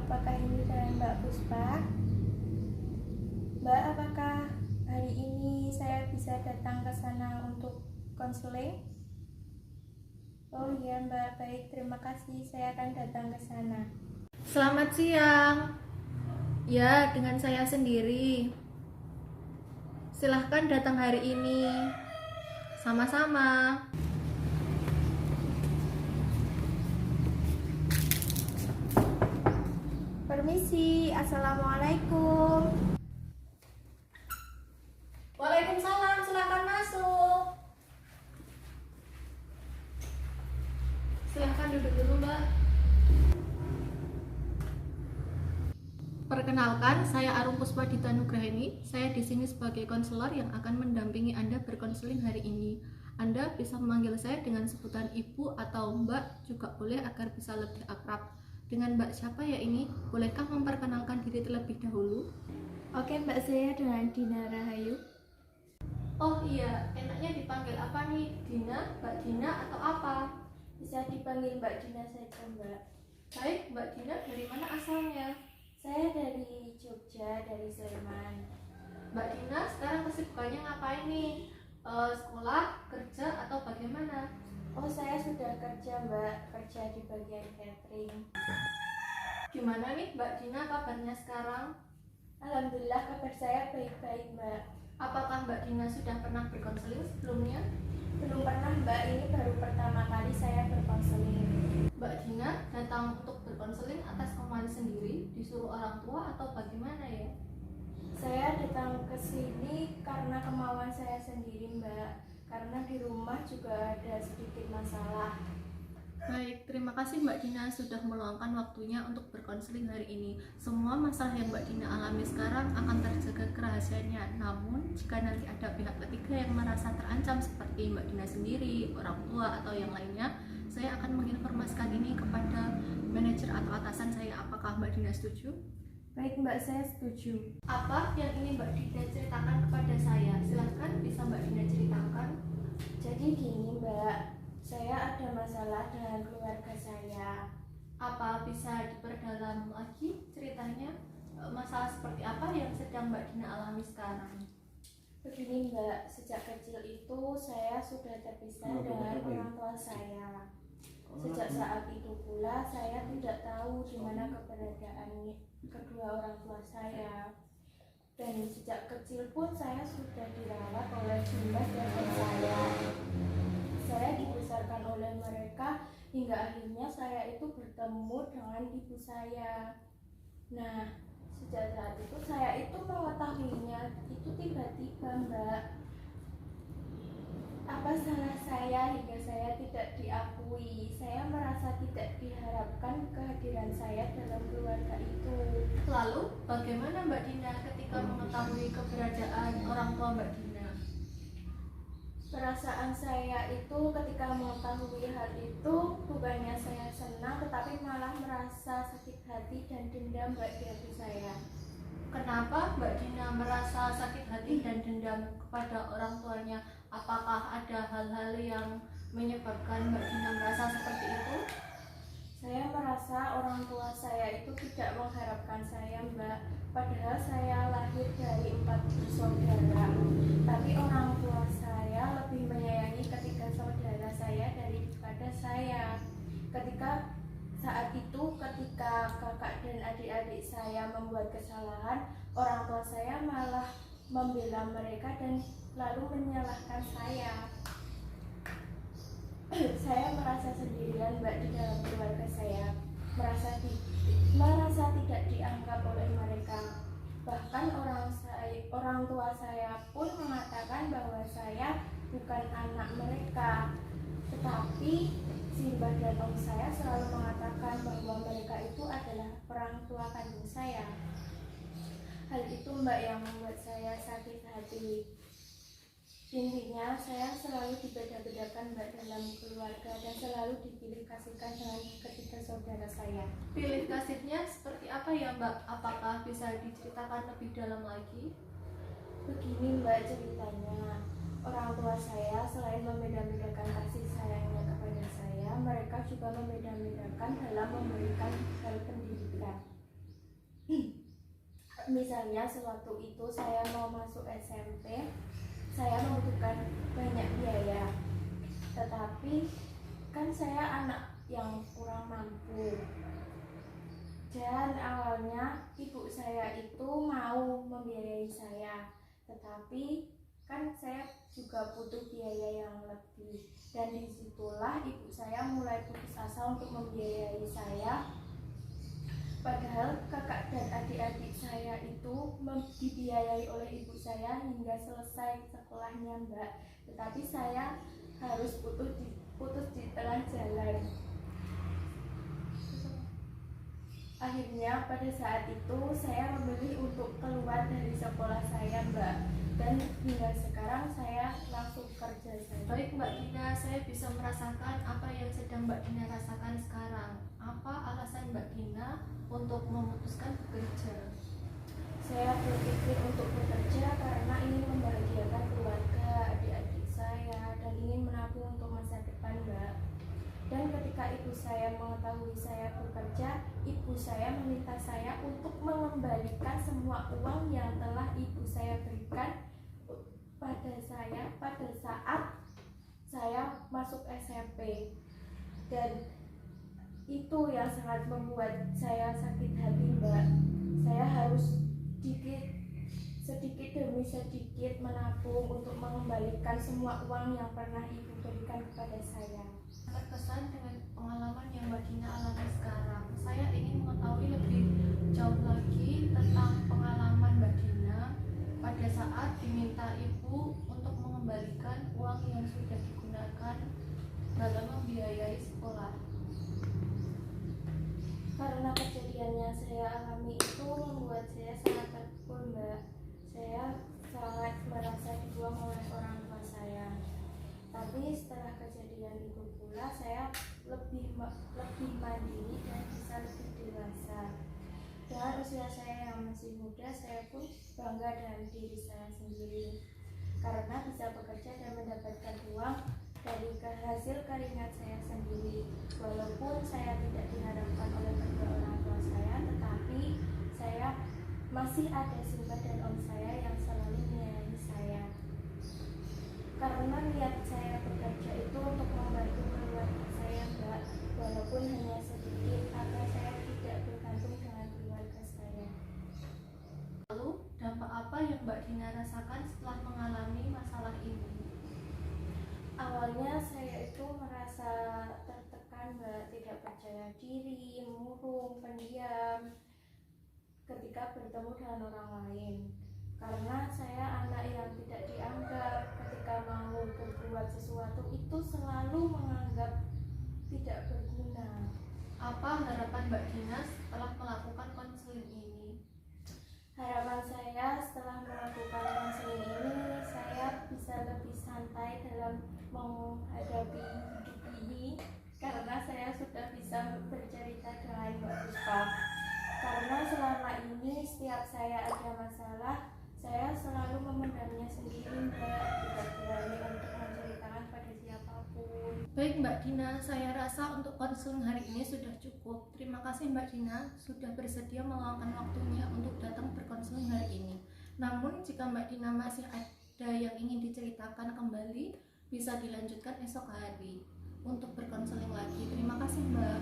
apakah ini dengan Mbak Puspa? Mbak, apakah hari ini saya bisa datang ke sana untuk konseling? Oh iya Mbak, baik, terima kasih, saya akan datang ke sana. Selamat siang. Ya, dengan saya sendiri. Silahkan datang hari ini. Sama-sama. Permisi, Assalamualaikum. Waalaikumsalam, silahkan masuk. Silahkan duduk dulu, Mbak. Perkenalkan, saya Arum Puspadita Nugraheni. Saya di sini sebagai konselor yang akan mendampingi Anda berkonseling hari ini. Anda bisa memanggil saya dengan sebutan Ibu atau Mbak juga boleh agar bisa lebih akrab. Dengan Mbak siapa ya ini? Bolehkah memperkenalkan diri terlebih dahulu? Oke Mbak, saya dengan Dina Rahayu. Oh iya, enaknya dipanggil apa nih? Dina, Mbak Dina atau apa? Bisa dipanggil Mbak Dina saja Mbak. Baik, Mbak Dina dari mana asalnya? Saya dari Jogja, dari Sleman. Mbak Dina sekarang kesibukannya ngapain nih? Sekolah, kerja, atau bagaimana? Oh, saya sudah kerja Mbak, kerja di bagian catering. Gimana nih Mbak Dina kabarnya sekarang? Alhamdulillah kabar saya baik-baik Mbak. Apakah Mbak Dina sudah pernah berkonseling sebelumnya? Belum pernah Mbak, ini baru pertama kali saya berkonseling. Mbak Dina datang untuk berkonseling atas kemauan sendiri, disuruh orang tua atau bagaimana ya? Saya datang ke sini karena kemauan saya sendiri Mbak, karena di rumah juga ada sedikit masalah. Baik, terima kasih Mbak Dina sudah meluangkan waktunya untuk berkonseling hari ini. Semua masalah yang Mbak Dina alami sekarang akan terjaga kerahasiaannya. Namun, jika nanti ada pihak ketiga yang merasa terancam seperti Mbak Dina sendiri, orang tua, atau yang lainnya, saya akan menginformasikan ini kepada manajer atau atasan saya. Apakah Mbak Dina setuju? Baik Mbak, saya setuju. Apa yang ingin Mbak Dina ceritakan kepada saya? Silahkan bisa Mbak Dina ceritakan. Jadi gini Mbak, saya ada masalah dengan keluarga saya. Apa bisa diperdalam lagi ceritanya? Masalah seperti apa yang sedang Mbak Dina alami sekarang? Begini Mbak, sejak kecil itu saya sudah terpisah dengan orang tua saya. Sejak saat itu pula saya tidak tahu di mana keberadaan kedua orang tua saya. Dan sejak kecil pun saya sudah dirawat oleh bunda dan om saya. Saya dibesarkan oleh mereka hingga akhirnya saya itu bertemu dengan ibu saya. Nah, sejak saat itu saya itu mengetahuinya itu tiba-tiba Mbak. Apa salah saya hingga saya tidak diakui? Saya merasa tidak diharapkan kehadiran saya dalam keluarga itu. Lalu, bagaimana Mbak Dina ketika mengetahui keberadaan orang tua Mbak Dina? Perasaan saya itu ketika mengetahui hal itu bukannya saya senang, tetapi malah merasa sakit hati dan dendam Mbak di hati saya. Kenapa Mbak Dina merasa sakit hati dan dendam kepada orang tuanya? Apakah ada hal-hal yang menyebabkan Mbak Dina merasa seperti itu? Saya merasa orang tua saya itu tidak mengharapkan saya Mbak. Padahal saya lahir dari 4 bersaudara. Tapi orang tua saya lebih menyayangi ketiga saudara saya daripada saya. Saat itu ketika kakak dan adik-adik saya membuat kesalahan, orang tua saya malah membela mereka dan lalu menyalahkan saya. Saya merasa sendirian Mbak di dalam keluarga saya, merasa tidak dianggap oleh mereka. Bahkan orang tua saya pun mengatakan bahwa saya bukan anak mereka. Tetapi si Mbah dan Om saya selalu mengatakan bahwa mereka itu adalah orang tua kandung saya. Hal itu Mbak yang membuat saya sakit hati. Intinya saya selalu dibeda-bedakan Mbak dalam keluarga dan selalu dipilih kasihkan dengan ketiga saudara saya. Pilih kasihnya seperti apa ya Mbak? Apakah bisa diceritakan lebih dalam lagi? Begini Mbak ceritanya, orang tua saya selain membeda-bedakan kasih sayangnya kepada saya, mereka juga membeda-bedakan dalam memberikan hal pendidikan. misalnya sewaktu itu saya mau masuk SMP, saya membutuhkan banyak biaya, tetapi kan saya anak yang kurang mampu, dan awalnya ibu saya itu mau membiayai saya, tetapi kan saya juga butuh biaya yang lebih, dan disitulah ibu saya mulai putus asa untuk membiayai saya. Padahal kakak dan adik-adik saya itu dibiayai oleh ibu saya hingga selesai sekolahnya, Mbak. Tetapi saya harus putus di tengah jalan. Akhirnya pada saat itu saya memilih untuk keluar dari sekolah saya, Mbak. Dan hingga sekarang saya langsung kerja saja. Baik Mbak Dina, saya bisa merasakan apa yang sedang Mbak Dina rasakan sekarang. Apa alasan Mbak Dina untuk memutuskan bekerja? Saya berpikir untuk bekerja karena ingin membahagiakan keluarga, adik-adik saya, dan ingin menabung untuk masa depan, Mbak. Dan ketika ibu saya mengetahui saya bekerja, ibu saya meminta saya untuk mengembalikan semua uang yang telah ibu saya berikan pada saya pada saat saya masuk SMP. Dan itu yang sangat membuat saya sakit hati, Mbak. Saya harus sedikit demi sedikit menabung untuk mengembalikan semua uang yang pernah ibu berikan kepada saya. Terkesan dengan pengalaman yang Mbak Dina alami sekarang. Saya ingin mengetahui lebih jauh lagi tentang pengalaman Mbak Dina pada saat diminta ibu untuk mengembalikan uang yang sudah digunakan dalam membiayai sekolah. Karena kejadian yang saya alami itu membuat saya sangat terpukul, Mbak. Saya sangat merasa dibuang oleh orang tua saya. Tapi setelah kejadian itu pula saya lebih mandiri dan bisa lebih dewasa. Dengan usia saya yang masih muda, saya pun bangga dengan diri saya sendiri karena bisa bekerja dan mendapatkan uang dari hasil keringat saya sendiri. Walaupun saya tidak diharapkan oleh kedua orang tua saya, tetapi saya masih ada sumber dan om saya yang selalu menyayangi saya. Karena niat saya bekerja itu untuk membantu keluarga saya, Mbak, walaupun hanya sedikit, agar saya tidak bergantung dengan keluarga saya. Lalu, dampak apa yang Mbak Dina rasakan setelah mengalami masalah ini? Awalnya saya itu merasa tertekan, Mbak, tidak percaya diri, murung, pendiam ketika bertemu dengan orang lain. Karena saya anak yang tidak dianggap, ketika mau berbuat sesuatu itu selalu menganggap tidak berguna. Apa harapan Mbak Dina setelah melakukan konseling ini? Harapan saya setelah melakukan konseling ini, saya bisa lebih santai dalam menghadapi hidup ini, karena saya sudah bisa bercerita dengan Mbak Puspa. Karena selama ini setiap saya ada masalah, saya selalu memendamnya sendiri, Mbak, tidak berani untuk menceritakan pada siapapun. Baik Mbak Dina, saya rasa untuk konseling hari ini sudah cukup. Terima kasih Mbak Dina sudah bersedia meluangkan waktunya untuk datang berkonseling hari ini. Namun jika Mbak Dina masih ada yang ingin diceritakan kembali, bisa dilanjutkan esok hari untuk berkonseling lagi. Terima kasih Mbak.